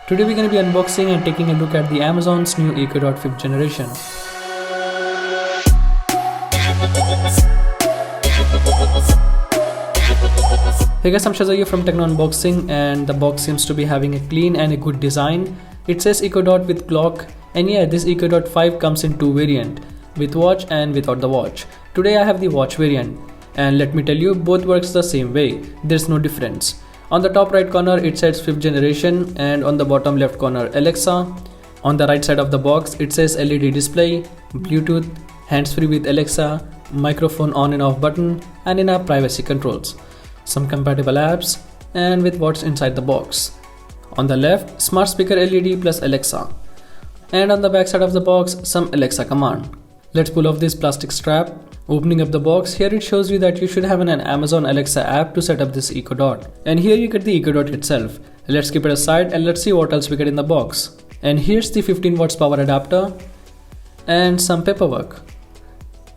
Today we're going to be unboxing and taking a look at the Amazon's new Echo Dot 5th generation. Hey guys, I'm Shazia from Techno Unboxing, and the box seems to be having a clean and a good design. It says Echo Dot with clock, and yeah, this Echo Dot 5 comes in two variants, with watch and without the watch. Today I have the watch variant, and let me tell you, both works the same way. There's no difference. On the top right corner it says 5th generation, and on the bottom left corner Alexa. On the right side of the box it says LED display, Bluetooth, hands-free with Alexa, microphone on and off button, and in-app privacy controls, some compatible apps, and with what's inside the box. On the left, smart speaker LED plus Alexa, and on the back side of the box, some Alexa command. Let's pull off this plastic strap. Opening up the box, here it shows you that you should have an Amazon Alexa app to set up this Echo Dot. And here you get the Echo Dot itself. Let's keep it aside and let's see what else we get in the box. And here's the 15 watts power adapter and some paperwork.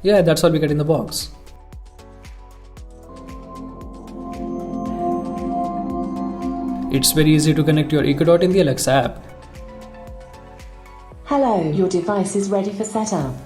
Yeah, that's all we get in the box. It's very easy to connect your Echo Dot in the Alexa app. Hello, your device is ready for setup.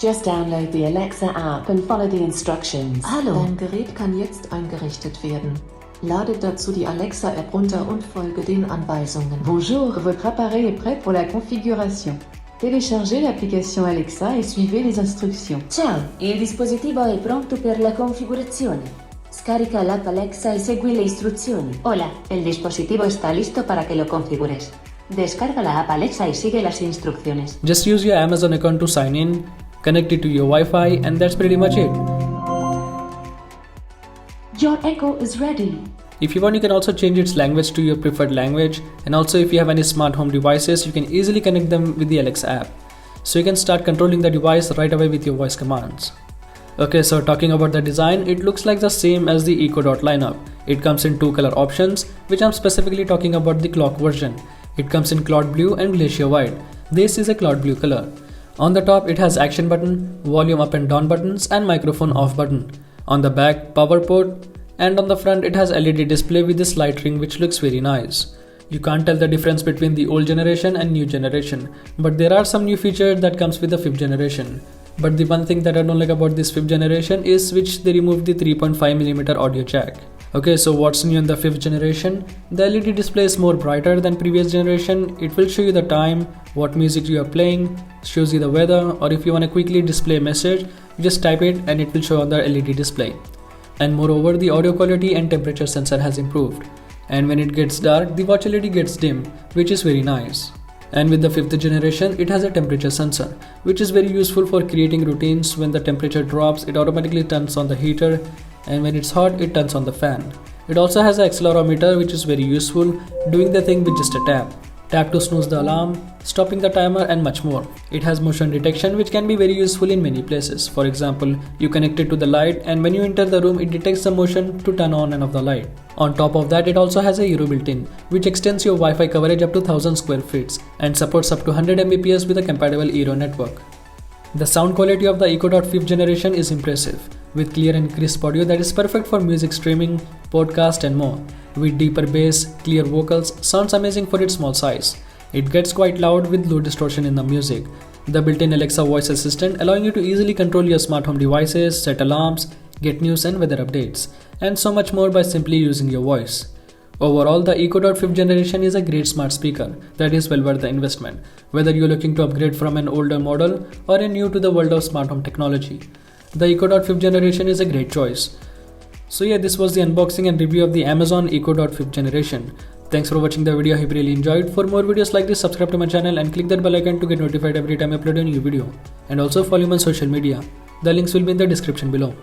Just download the Alexa app and follow the instructions. Hallo, dein Gerät kann jetzt eingerichtet werden. Lade dazu die Alexa App runter und folge den Anweisungen. Bonjour, votre appareil est prêt pour la configuration. Téléchargez l'application Alexa e suivez les instructions. Ciao, il dispositivo è pronto per la configurazione. Scarica l'app Alexa y segui le istruzioni. Hola, el dispositivo está listo para que lo configures. Descarga la app Alexa y sigue las instrucciones. Just use your Amazon account to sign in, connect it to your Wi-Fi, and that's pretty much it. Your Echo is ready. If you want, you can also change its language to your preferred language, and also if you have any smart home devices, you can easily connect them with the Alexa app. So you can start controlling the device right away with your voice commands. Okay, so talking about the design, it looks like the same as the Echo Dot lineup. It comes in two color options, which I'm specifically talking about the clock version. It comes in cloud blue and glacier white. This is a cloud blue color. On the top it has action button, volume up and down buttons, and microphone off button. On the back, power port, and on the front it has LED display with this light ring which looks very nice. You can't tell the difference between the old generation and new generation, but there are some new features that comes with the 5th generation. But the one thing that I don't like about this 5th generation is which they removed the 3.5mm audio jack. Okay, so what's new in the 5th generation? The LED display is more brighter than previous generation. It will show you the time, what music you are playing, shows you the weather, or if you want to quickly display a message, you just type it and it will show on the LED display. And moreover, the audio quality and temperature sensor has improved. And when it gets dark, the watch LED gets dim, which is very nice. And with the 5th generation, it has a temperature sensor, which is very useful for creating routines. When the temperature drops, it automatically turns on the heater, and when it's hot, it turns on the fan. It also has an accelerometer, which is very useful, doing the thing with just a tap. Tap to snooze the alarm, stopping the timer, and much more. It has motion detection, which can be very useful in many places. For example, you connect it to the light, and when you enter the room, it detects the motion to turn on and off the light. On top of that, it also has a Euro built-in, which extends your Wi-Fi coverage up to 1000 square feet and supports up to 100 Mbps with a compatible Euro network. The sound quality of the Echo Dot 5th generation is impressive, with clear and crisp audio that is perfect for music streaming, podcast, and more. With deeper bass, clear vocals, sounds amazing for its small size. It gets quite loud with low distortion in the music. The built-in Alexa voice assistant allowing you to easily control your smart home devices, set alarms, get news and weather updates, and so much more by simply using your voice. Overall, the Echo Dot 5th generation is a great smart speaker that is well worth the investment, whether you're looking to upgrade from an older model or a new to the world of smart home technology. The Echo Dot 5th generation is a great choice. So yeah, this was the unboxing and review of the Amazon Echo Dot 5th generation. Thanks for watching the video. I hope you really enjoyed. For more videos like this, subscribe to my channel and click that bell icon to get notified every time I upload a new video. And also follow me on social media. The links will be in the description below.